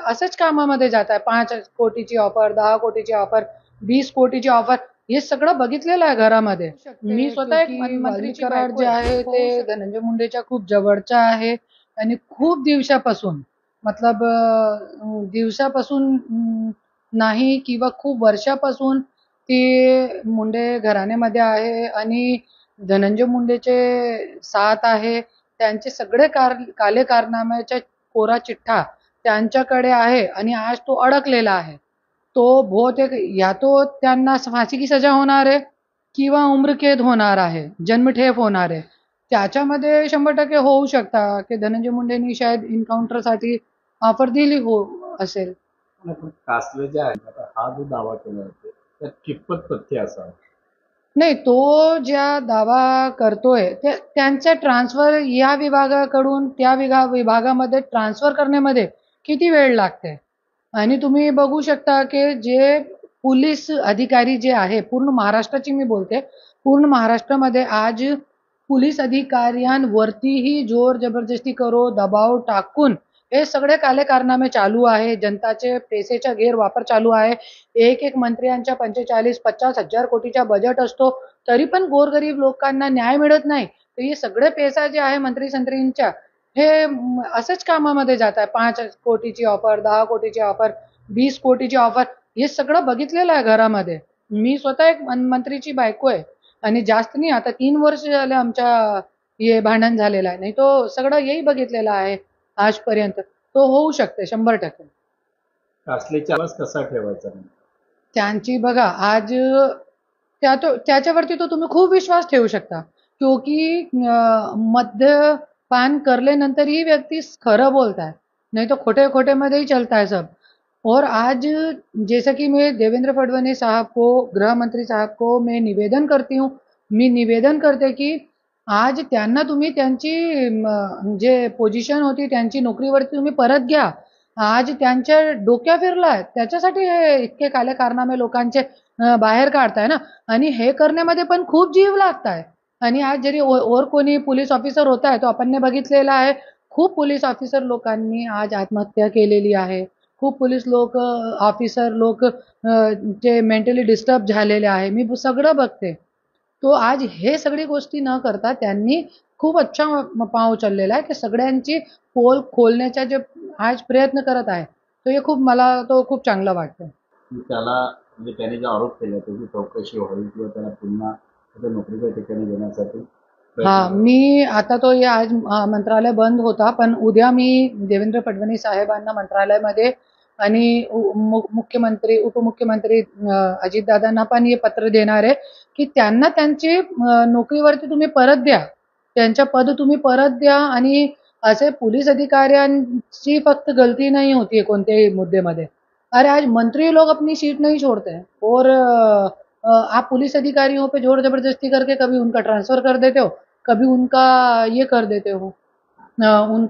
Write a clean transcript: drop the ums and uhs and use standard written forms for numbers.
असंच कामामध्ये जात आहे. 5 कोटीची ऑफर, 10 कोटीची ऑफर, 20 कोटीची ऑफर, हे सगळं बघितलेलं आहे घरामध्ये. मी स्वतः एक मंत्रीची करार जे आहे ते धनंजय मुंडेच्या खूप जवळचा आहे आणि खूप दिवसापासून मतलब दिवसापासून नाही किंवा खूप वर्षापासून ती मुंडे घराण्यामध्ये आहे आणि धनंजय मुंडेचे साथ आहे. त्यांचे सगळे काले कारनाम्याच्या कोरा चिठ्ठा त्यांच्याकडे आहे आणि आज तो अडकलेला आहे. तो बहुतेक या तो त्यांना फाशी की सजा होणार आहे किंवा उम्रकैद होणार आहे, जन्मठेप होणार आहे. त्याच्यामध्ये 100% होऊ शकता की धनंजय मुंडेंनी शायद एन्काउंटरसाठी ऑफर दिली हो असेल. पण कासले जे आहे आता हा जो दावा केला जातो त्यात कितपत तथ्य असावं? नाही, तो ज्या दावा करतोय त्यांच्या ट्रान्सफर या विभागाकडून त्या विभागामध्ये ट्रान्सफर करण्यामध्ये किती वेळ लागते आणि तुम्ही बघू शकता की जे पोलीस अधिकारी जे आहे पूर्ण महाराष्ट्राची मी बोलते, पूर्ण महाराष्ट्रामध्ये आज पोलीस अधिकाऱ्यांवरतीही जोर जबरदस्ती करो दबाव टाकून हे सगळे काले कारनामे चालू आहे. जनताचे पैसेचा गैरवापर चालू आहे. एक मंत्र्यांच्या 45-50 हजार कोटीचा बजेट असतो तरी पण गोरगरीब लोकांना न्याय मिळत नाही. तर हे सगळे पैसा जे आहे मंत्री संत्रींच्या हे असंच कामामध्ये जात आहे. 5 कोटीची ऑफर, 10 कोटीची ऑफर, 20 कोटीची ऑफर, हे सगळं बघितलेलं आहे घरामध्ये. मी स्वतः एक मंत्रीची बायको आहे आणि जास्त नाही, आता 3 वर्ष झाले आमच्या हे भांडण झालेलं आहे. नाही तो सगळं हेही बघितलेलं आहे आजपर्यंत. तो होऊ शकते 100%. कासलेचा आवाज कसा ठेवायचा? त्यांची बघा आज त्याच्यावरती तो तुम्ही खूप विश्वास ठेवू शकता क्योंकि मद्यपान करल्यानंतर ही व्यक्ती खरं बोलत आहे, नहीं तो खोटे खोटे मध्ये ही चलता है सब. और आज जैसा कि मैं देवेंद्र फडणवीस साहब को, गृह मंत्री साहब को मैं निवेदन करती हूँ, मी निवेदन करते की आज त्यांना तुम्ही त्यांची जे पोझिशन होती त्यांची नोकरीवरती तुम्ही परत घ्या. आज त्यांच्या डोक्या फिरलाय त्याच्यासाठी हे इतके काले कारनामे लोकांचे बाहेर काढताय ना आणि हे करण्यामध्ये पण खूप जीव लागताय. आणि आज जरी और कोणी पोलीस ऑफिसर होत आहे तो आपण बघितलेला आहे. खूप पोलीस ऑफिसर लोकांनी आज आत्महत्या केलेली आहे. खूप पोलीस लोक ऑफिसर लोक जे मेंटली डिस्टर्ब झालेले आहे. मी सगळं बघते. तो आज हे सगळी गोष्टी न करता त्यांनी खूप अच्छा पाव उचललेला आहे की सगळ्यांची पोल खोलण्याचा जे आज प्रयत्न करत आहे तो हे खूप मला तो खूप चांगला वाटतं. त्याला म्हणजे त्याने जे आरोप केले त्याची चौकशी व्हावी किंवा त्याला पुन्हा त्याच्या नोकरीच्या ठिकाणी देण्यासाठी हा, मी आता तो ये आज मंत्रालय बंद होता पण उद्या मी देवेंद्र फडणवीस साहेबांना मंत्रालयामध्ये आणि मुख्यमंत्री उपमुख्यमंत्री अजितदादांना पण हे पत्र देणार आहे की त्यांना त्यांची नोकरीवरती तुम्ही परत द्या, त्यांच्या पद तुम्ही परत द्या. आणि असे पोलीस अधिकाऱ्यांची फक्त गलती नहीं होती है कोणत्याही मुद्देमध्ये. अरे आज मंत्री लोग अपनी सीट नहीं छोड़ते हैं और आप पुलिस अधिकारियों पे जोर जबरदस्ती करके कभी उनका ट्रांसफर कर देते हो, कभी उनका ये कर देते हो, उन